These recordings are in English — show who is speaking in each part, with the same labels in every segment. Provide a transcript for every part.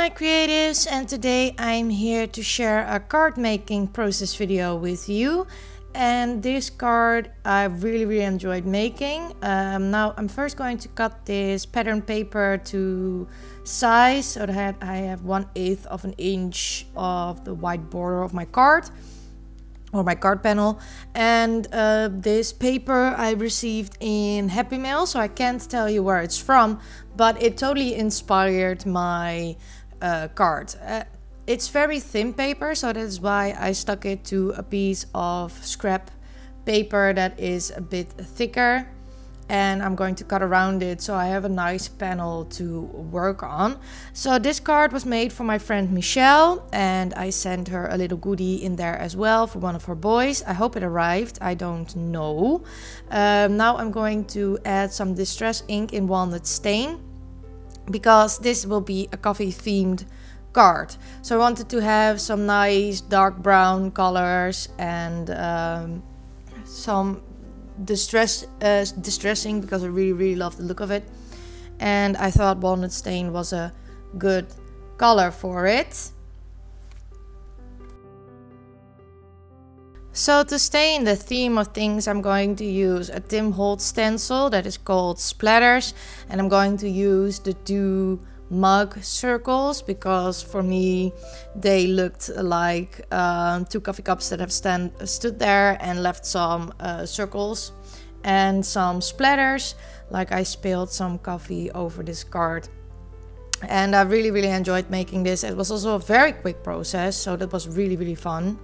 Speaker 1: my creatives, and today I'm here to share a card making process video with you. And this card I really enjoyed making. Now I'm first going to cut this pattern paper to size so that I have 1/8 of an inch of the white border of my card or my card panel. And this paper I received in Happy Mail, so I can't tell you where it's from, but it totally inspired my card. It's very thin paper, so that's why I stuck it to a piece of scrap paper that is a bit thicker, and I'm going to cut around it so I have a nice panel to work on. So this card was made for my friend Michelle, and I sent her a little goodie in there as well for one of her boys. I hope it arrived, I don't know. Now I'm going to add some distress ink in Walnut stain, because this will be a coffee themed card. So I wanted to have some nice dark brown colors and some distressing, because I really love the look of it, and I thought walnut stain was a good color for it. So to stay in the theme of things, I'm going to use a Holtz stencil that is called Splatters, and I'm going to use the 2 mug circles because for me they looked like 2 coffee cups that have stood there and left some circles and some splatters, like I spilled some coffee over this card. And I really enjoyed making this. It was also a very quick process, so that was really fun.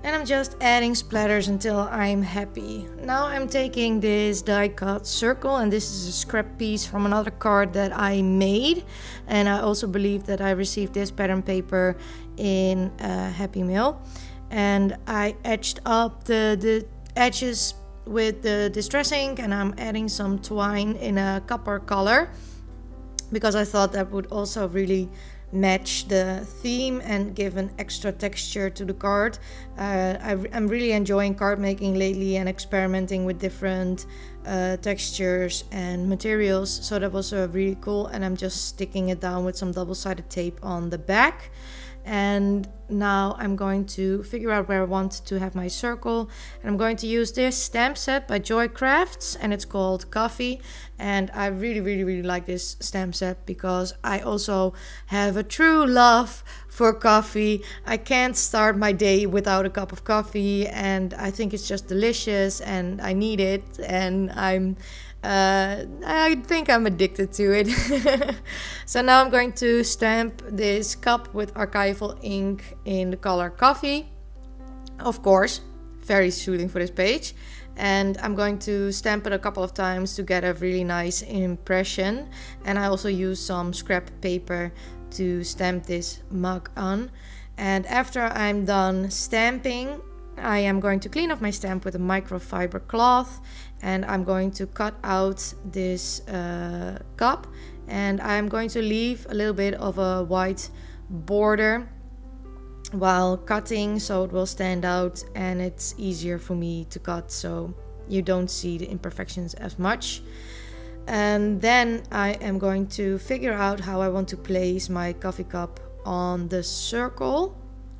Speaker 1: And I'm just adding splatters until I'm happy. Now I'm taking this die cut circle, and this is a scrap piece from another card that I made. And I also believe that I received this pattern paper in Happy Mail. And I etched up the edges with the distress ink, and I'm adding some twine in a copper color, because I thought that would also really match the theme and give an extra texture to the card. I'm really enjoying card making lately and experimenting with different textures and materials, so that was really cool. And I'm just sticking it down with some double-sided tape on the back. And now I'm going to figure out where I want to have my circle, and I'm going to use this stamp set by Joy Crafts, and it's called Coffee. And I really like this stamp set because I also have a true love for coffee. I can't start my day without a cup of coffee, and I think it's just delicious and I need it, and I think I'm addicted to it. So now I'm going to stamp this cup with Archival Ink in the color Coffee. Of course, very suiting for this page. And I'm going to stamp it a couple of times to get a really nice impression. And I also use some scrap paper to stamp this mug on. And after I'm done stamping, I am going to clean off my stamp with a microfiber cloth, and I'm going to cut out this cup, and I'm going to leave a little bit of a white border while cutting, so it will stand out and it's easier for me to cut, so you don't see the imperfections as much. And then I am going to figure out how I want to place my coffee cup on the circle.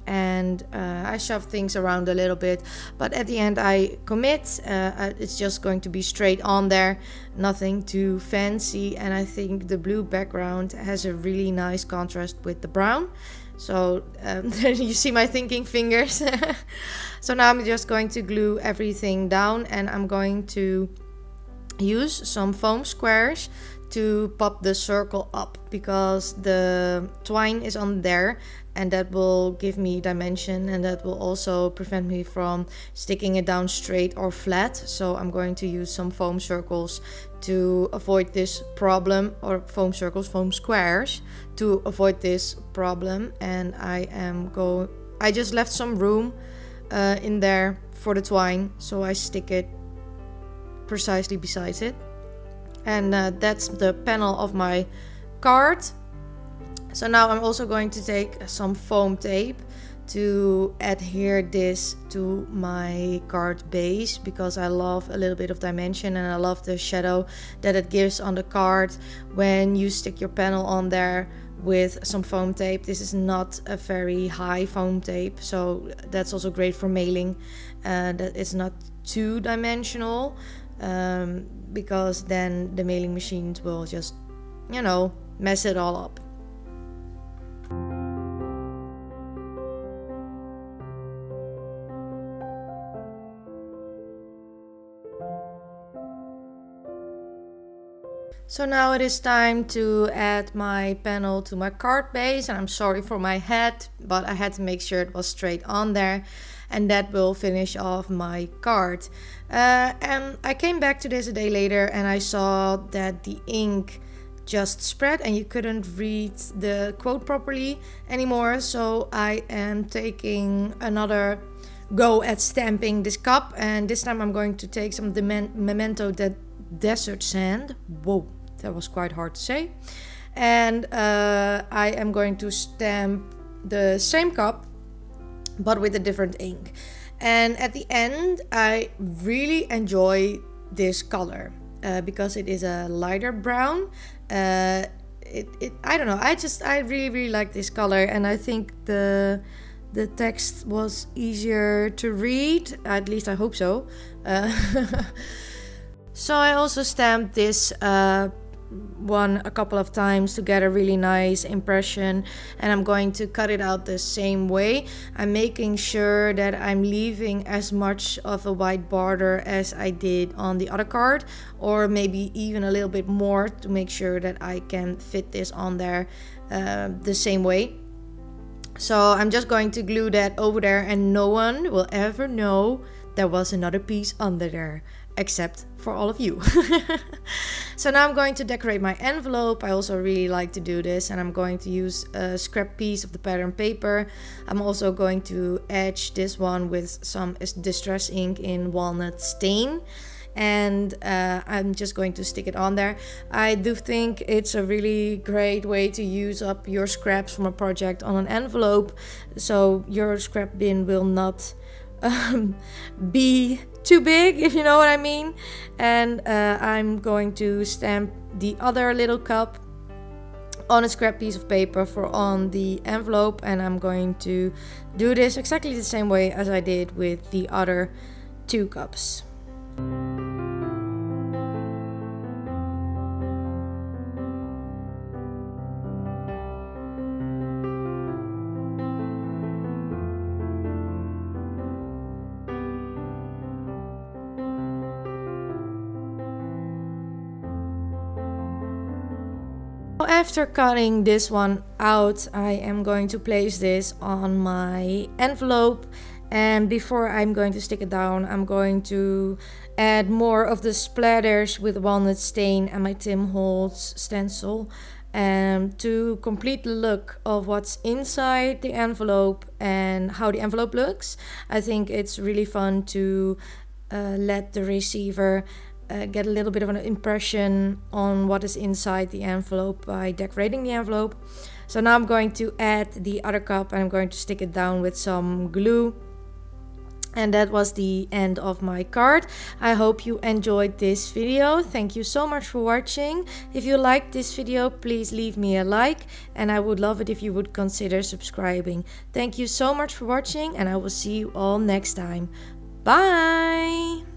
Speaker 1: And I shove things around a little bit, but at the end I commit. It's just going to be straight on there, nothing too fancy. And I think the blue background has a really nice contrast with the brown. So you see my thinking fingers. So now I'm just going to glue everything down, and I'm going to use some foam squares to pop the circle up, because the twine is on there, and that will give me dimension, and that will also prevent me from sticking it down straight or flat. So I'm going to use some foam circles to avoid this problem, or foam squares to avoid this problem. And I just left some room in there for the twine, so I stick it precisely beside it. And that's the panel of my card. So now I'm also going to take some foam tape to adhere this to my card base, because I love a little bit of dimension and I love the shadow that it gives on the card when you stick your panel on there with some foam tape. This is not a very high foam tape, so that's also great for mailing, that it's not too dimensional, because then the mailing machines will just, you know, mess it all up. So now it is time to add my panel to my card base, and I'm sorry for my head, but I had to make sure it was straight on there, and that will finish off my card. And I came back to this a day later and I saw that the ink just spread and you couldn't read the quote properly anymore, so I am taking another go at stamping this cup, and this time I'm going to take some Memento desert sand. Whoa, that was quite hard to say. And I am going to stamp the same cup but with a different ink. And at the end I really enjoy this color because it is a lighter brown. I don't know, I really like this color, and I think the text was easier to read, at least I hope so. So I also stamped this one a couple of times to get a really nice impression, and I'm going to cut it out the same way. I'm making sure that I'm leaving as much of a white border as I did on the other card, or maybe even a little bit more, to make sure that I can fit this on there the same way. So I'm just going to glue that over there, and no one will ever know there was another piece under there, except for all of you. So now I'm going to decorate my envelope. I also really like to do this, and I'm going to use a scrap piece of the pattern paper. I'm also going to edge this one with some distress ink in Walnut stain, and I'm just going to stick it on there. I do think it's a really great way to use up your scraps from a project on an envelope, so your scrap bin will not be too big, if you know what I mean. And I'm going to stamp the other little cup on a scrap piece of paper for on the envelope, and I'm going to do this exactly the same way as I did with the other two cups. After cutting this one out, I am going to place this on my envelope, and before I'm going to stick it down, I'm going to add more of the splatters with Walnut stain and my Holtz stencil to complete the look of what's inside the envelope and how the envelope looks. I think it's really fun to let the receiver get a little bit of an impression on what is inside the envelope by decorating the envelope. So now I'm going to add the other cup, and I'm going to stick it down with some glue. And that was the end of my card. I hope you enjoyed this video. Thank you so much for watching. If you liked this video, please leave me a like, and I would love it if you would consider subscribing. Thank you so much for watching, and I will see you all next time. Bye!